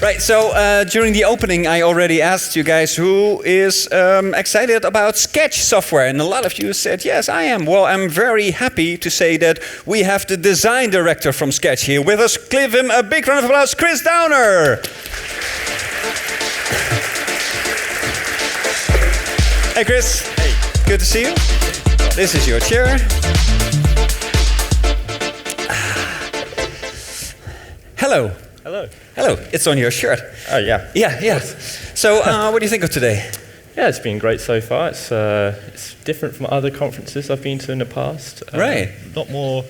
Right, so during the opening, I already asked you guys who is excited about Sketch software, and a lot of you said, yes, I am. Well, I'm very happy to say that we have the design director from Sketch here with us. Give him a big round of applause, Chris Downer. Hey, Chris. Hey. Good to see you. This is your chair. Hello. Hello. Hello. It's on your shirt. Oh, yeah. Yeah. So, what do you think of today? Yeah, it's been great so far. It's different from other conferences I've been to in the past. Right. A lot more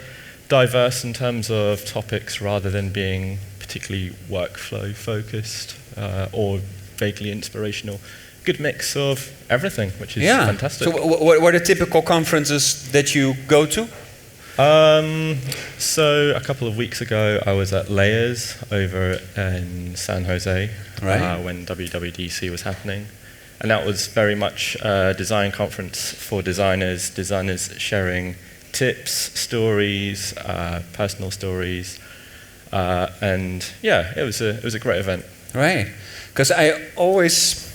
diverse in terms of topics rather than being particularly workflow focused or vaguely inspirational. Good mix of everything, which is fantastic. So, what are the typical conferences that you go to? So a couple of weeks ago, I was at Layers over in San Jose when WWDC was happening. And that was very much a design conference for designers sharing tips, stories, personal stories. And yeah, it was a great event. Right. Because I always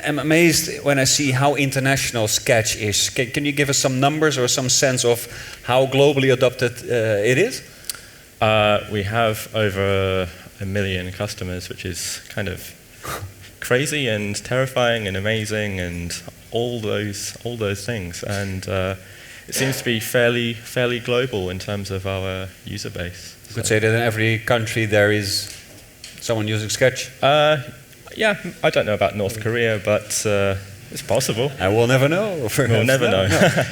am amazed when I see how international Sketch is. Can you give us some numbers or some sense of how globally adopted it is? We have over 1 million customers, which is kind of crazy and terrifying and amazing and all those things. And it seems to be fairly global in terms of our user base. You could say that in every country there is someone using Sketch? Yeah, I don't know about North Korea, but it's possible. I will never know. We'll never know.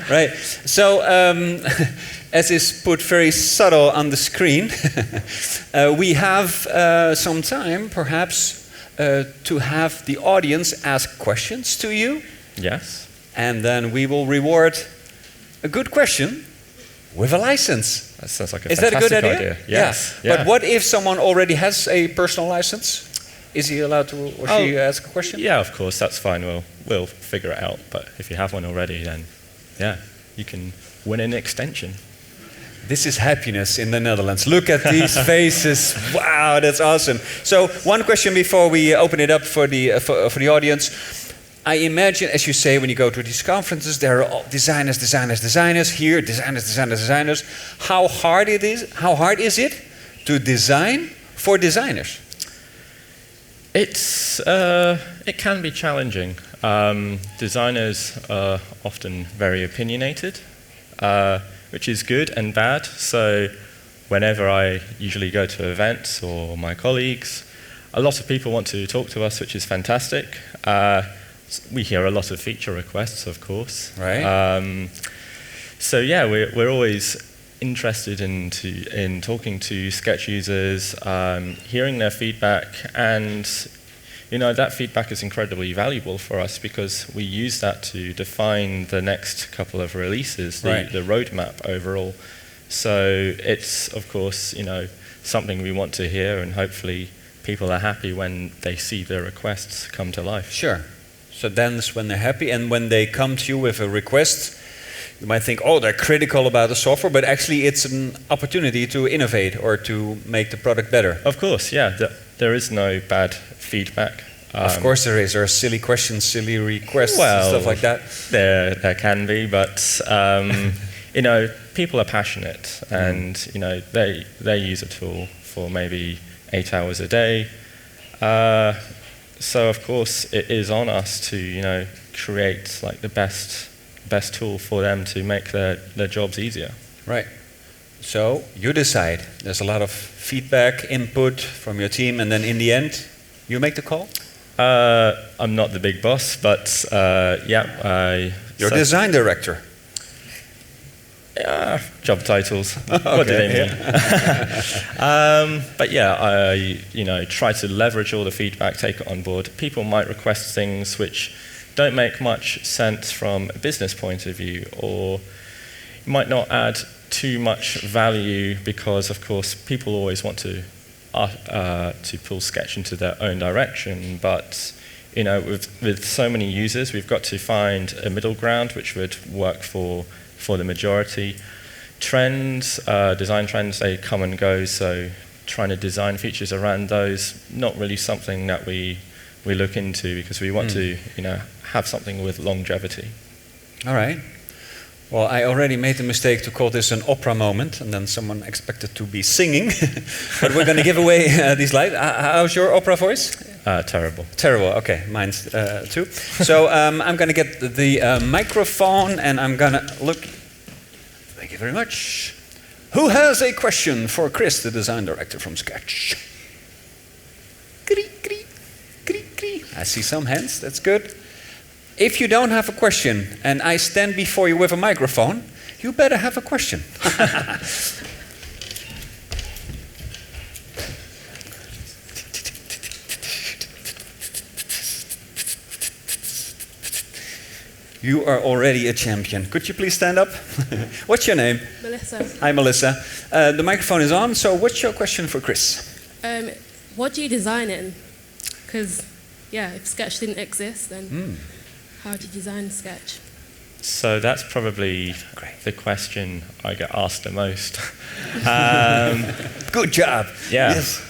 Right. So, as is put very subtle on the screen, we have some time, perhaps, to have the audience ask questions to you. Yes. And then we will reward a good question with a license. That sounds like a fantastic idea. Is that a good idea? Yes. Yeah. But what if someone already has a personal license? Is he allowed to, or she ask a question? Yeah, of course, that's fine. We'll figure it out. But if you have one already, then yeah, you can win an extension. This is happiness in the Netherlands. Look at these faces. Wow, that's awesome. So, one question before we open it up for the audience. I imagine, as you say, when you go to these conferences, there are all designers. Here, designers. How hard is it to design for designers? It can be challenging. Designers are often very opinionated, which is good and bad. So whenever I usually go to events or my colleagues, a lot of people want to talk to us, which is fantastic. We hear a lot of feature requests, of course. Right. So yeah, we're always interested in talking to Sketch users, hearing their feedback, and that feedback is incredibly valuable for us because we use that to define the next couple of releases, the roadmap overall. So it's, of course, something we want to hear, and hopefully people are happy when they see their requests come to life. Sure. So then is when they're happy, and when they come to you with a request, you might think, oh, they're critical about the software, but actually it's an opportunity to innovate or to make the product better. Of course, yeah. There is no bad feedback. Of course there is. There are silly questions, silly requests, and stuff like that. There can be, but people are passionate, and they use a tool for maybe 8 hours a day. So of course it is on us to create like the best tool for them to make their jobs easier. Right. So you decide. There's a lot of feedback, input from your team, and then in the end, you make the call? I'm not the big boss, but You're design director. Job titles. What do they mean? But yeah, I try to leverage all the feedback, take it on board. People might request things which don't make much sense from a business point of view, or might not add too much value because, of course, people always want to pull Sketch into their own direction. But with so many users, we've got to find a middle ground which would work for the majority. Trends, design trends, they come and go. So trying to design features around those, not really something that we look into, because we want to, have something with longevity. All right. Well, I already made the mistake to call this an opera moment, and then someone expected to be singing. But we're going to give away these lights. How's your opera voice? Terrible. Terrible. Okay, mine's too. So I'm going to get the microphone, and I'm going to look. Thank you very much. Who has a question for Chris, the design director from Sketch? I see some hands. That's good. If you don't have a question and I stand before you with a microphone, you better have a question. You are already a champion. Could you please stand up? What's your name? Melissa. Hi, Melissa. The microphone is on, so what's your question for Chris? What do you design in? Because, if Sketch didn't exist, then how do you design Sketch? So that's probably the question I get asked the most. Good job. Yeah. Yes.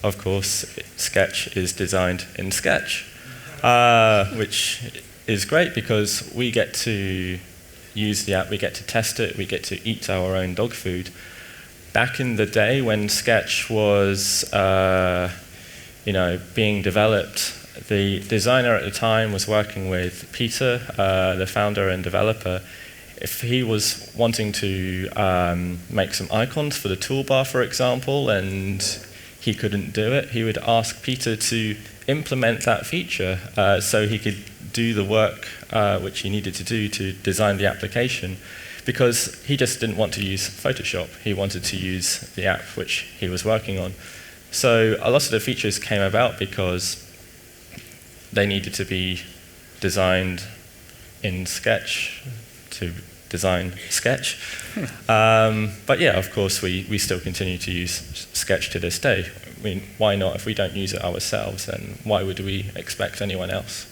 Of course, Sketch is designed in Sketch, which is great because we get to use the app, we get to test it, we get to eat our own dog food. Back in the day when Sketch was, being developed, the designer at the time was working with Peter, the founder and developer. If he was wanting to make some icons for the toolbar, for example, and he couldn't do it, he would ask Peter to implement that feature so he could do the work which he needed to do to design the application, because he just didn't want to use Photoshop. He wanted to use the app which he was working on. So a lot of the features came about because they needed to be designed in Sketch to design Sketch. But yeah, of course, we still continue to use Sketch to this day. I mean, why not? If we don't use it ourselves, then why would we expect anyone else?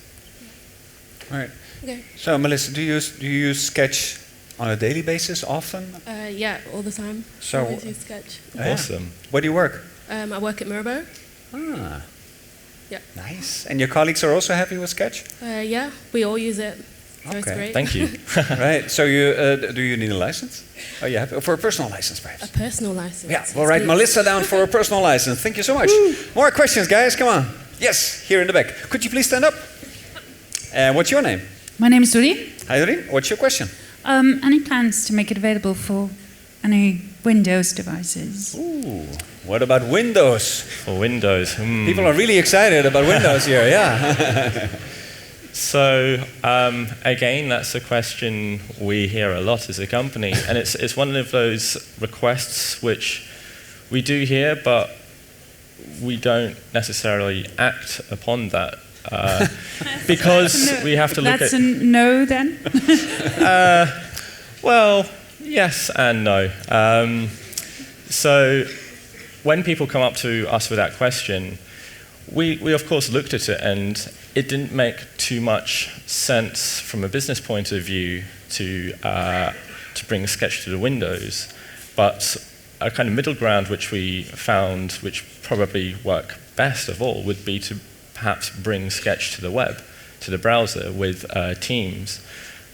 Right. Okay. So, Melissa, do you use Sketch on a daily basis often? Yeah, all the time. So- Always use Sketch. Awesome. Where do you work? I work at Mirabeau. Ah. Yeah. Nice. And your colleagues are also happy with Sketch? Yeah, we all use it. So it's Okay. great. Thank you. Right. So you do you need a license? Oh, you have for a personal license, perhaps. A personal license. Yeah. We'll write Please. Melissa down for a personal license. Thank you so much. More questions, guys. Come on. Yes, here in the back. Could you please stand up? And what's your name? My name is Dori. Hi, Doreen. What's your question? Any plans to make it available for any Windows devices? Ooh. What about Windows? For Windows. People are really excited about Windows here. Yeah. So again, that's a question we hear a lot as a company, and it's one of those requests which we do hear, but we don't necessarily act upon that because we have to look That's at. a no then? Well, yes and no. So when people come up to us with that question, we of course looked at it, and it didn't make too much sense from a business point of view to bring Sketch to the Windows. But a kind of middle ground which we found, which probably work best of all, would be to perhaps bring Sketch to the web, to the browser with Teams,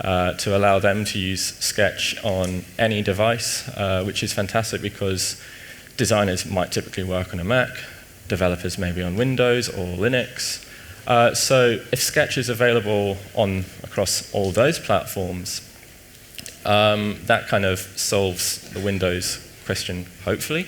to allow them to use Sketch on any device, which is fantastic because designers might typically work on a Mac, developers maybe on Windows or Linux. So if Sketch is available across all those platforms, that kind of solves the Windows question, hopefully.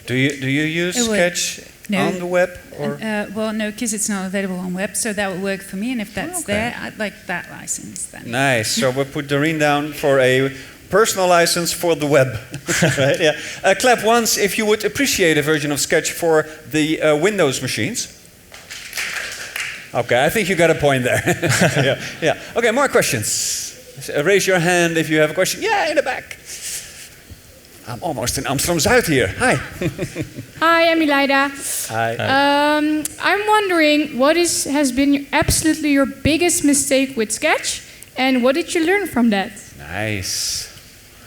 Do you use It would. Sketch No. on the web? Or? Well, no, because it's not available on web, so that would work for me. And if that's Okay. there, I'd like that license then. Nice. So we'll put Doreen down for a personal license for the web. Right? Yeah. Clap once if you would appreciate a version of Sketch for the Windows machines. Okay, I think you got a point there. Yeah. Okay, more questions. Raise your hand if you have a question. Yeah, in the back. I'm almost in Amsterdam-Zuid here. Hi. Hi, I'm Elida. Hi. I'm wondering what has been absolutely your biggest mistake with Sketch, and what did you learn from that? Nice.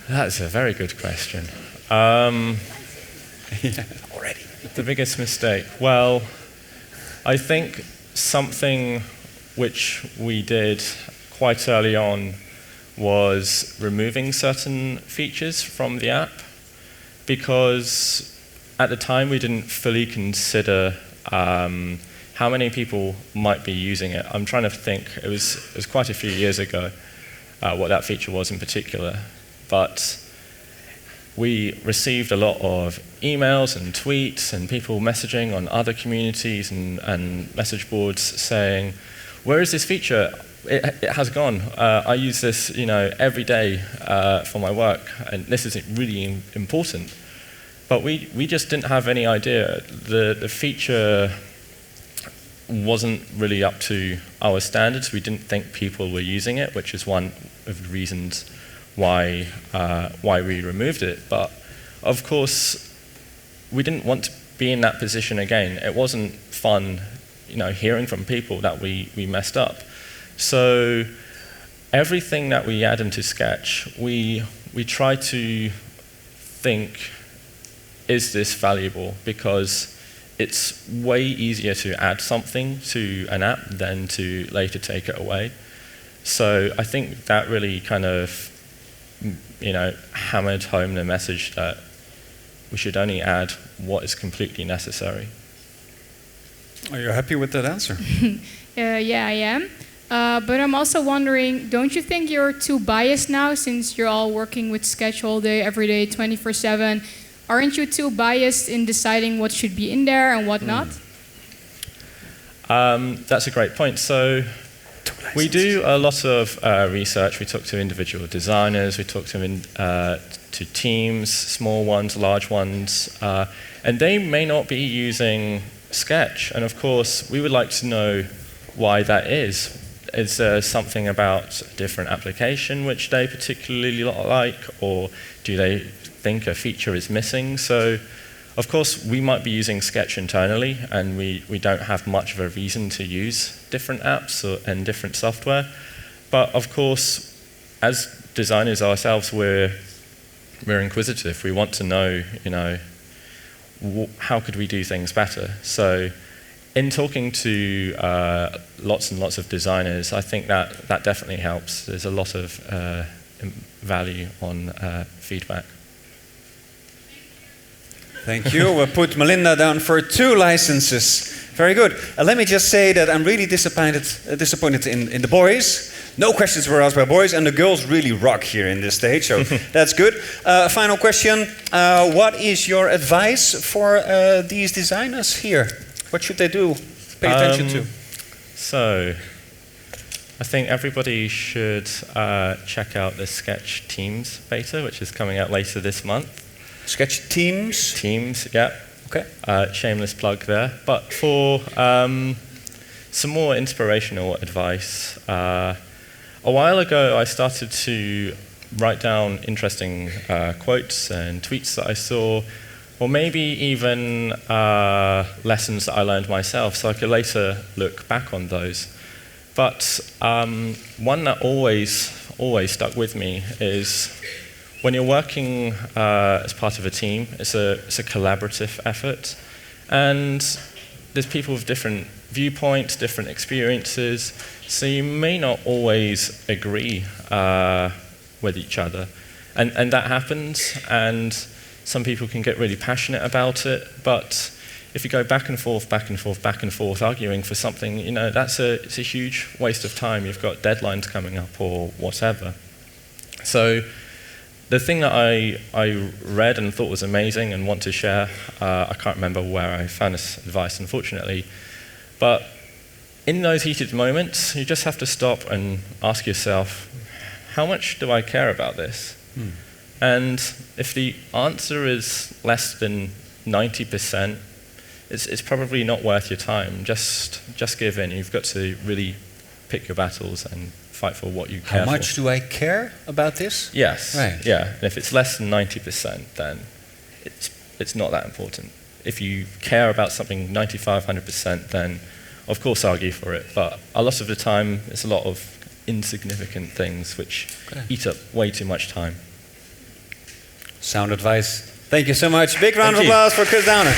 That's a very good question. Already. The biggest mistake? Well, I think something which we did quite early on was removing certain features from the app, because at the time we didn't fully consider how many people might be using it. I'm trying to think, it was quite a few years ago what that feature was in particular, but we received a lot of emails and tweets and people messaging on other communities and message boards saying, where is this feature? It has gone. I use this, every day for my work, and this is really important. But we just didn't have any idea. The feature wasn't really up to our standards. We didn't think people were using it, which is one of the reasons why we removed it. But of course, we didn't want to be in that position again. It wasn't fun, hearing from people that we messed up. So everything that we add into Sketch, we try to think, is this valuable? Because it's way easier to add something to an app than to later take it away. So I think that really kind of, hammered home the message that we should only add what is completely necessary. Are you happy with that answer? Yeah, I am. But I'm also wondering, don't you think you're too biased now, since you're all working with Sketch all day, every day, 24/7? Aren't you too biased in deciding what should be in there and what not? That's a great point. So we do a lot of research. We talk to individual designers, we talk to teams, small ones, large ones, and they may not be using Sketch. And of course, we would like to know why that is. Is there something about a different application which they particularly like, or do they think a feature is missing? So, of course, we might be using Sketch internally, and we don't have much of a reason to use different apps and different software. But of course, as designers ourselves, we're inquisitive. We want to know, how could we do things better? So, in talking to lots and lots of designers, I think that definitely helps. There's a lot of value on feedback. Thank you. We'll put Melinda down for 2 licenses. Very good. Let me just say that I'm really disappointed in the boys. No questions were asked by boys, and the girls really rock here in this stage, so that's good. Final question. What is your advice for these designers here? What should they do? Pay attention to? So, I think everybody should check out the Sketch Teams beta, which is coming out later this month. Sketch Teams? Teams, yeah. Okay. Shameless plug there. But for some more inspirational advice, a while ago I started to write down interesting quotes and tweets that I saw, or maybe even lessons that I learned myself, so I could later look back on those. But one that always stuck with me is, when you're working as part of a team, it's a collaborative effort, and there's people with different viewpoints, different experiences, so you may not always agree with each other, and that happens, and some people can get really passionate about it, but if you go back and forth, arguing for something, it's a huge waste of time. You've got deadlines coming up or whatever. So the thing that I read and thought was amazing and want to share, I can't remember where I found this advice, unfortunately, but in those heated moments, you just have to stop and ask yourself, how much do I care about this? And if the answer is less than 90%, it's probably not worth your time. Just give in. You've got to really pick your battles and fight for what you care for. How much do I care about this? Yes. Right. Yeah. And if it's less than 90%, then it's not that important. If you care about something 95, 100%, then of course argue for it. But a lot of the time, it's a lot of insignificant things which eat up way too much time. Sound advice. Thank you so much. Big round of Thank you. applause for Chris Downer.